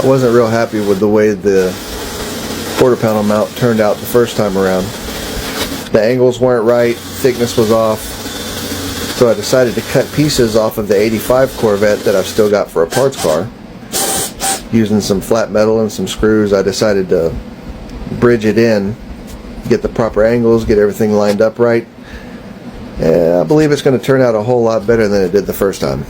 I wasn't real happy with the way the quarter panel mount turned out the first time around. The angles weren't right, thickness was off, so I decided to cut pieces off of the 85 Corvette that I've still got for a parts car. Using some flat metal and some screws, I decided to bridge it in, get the proper angles, get everything lined up right. And I believe it's going to turn out a whole lot better than it did the first time.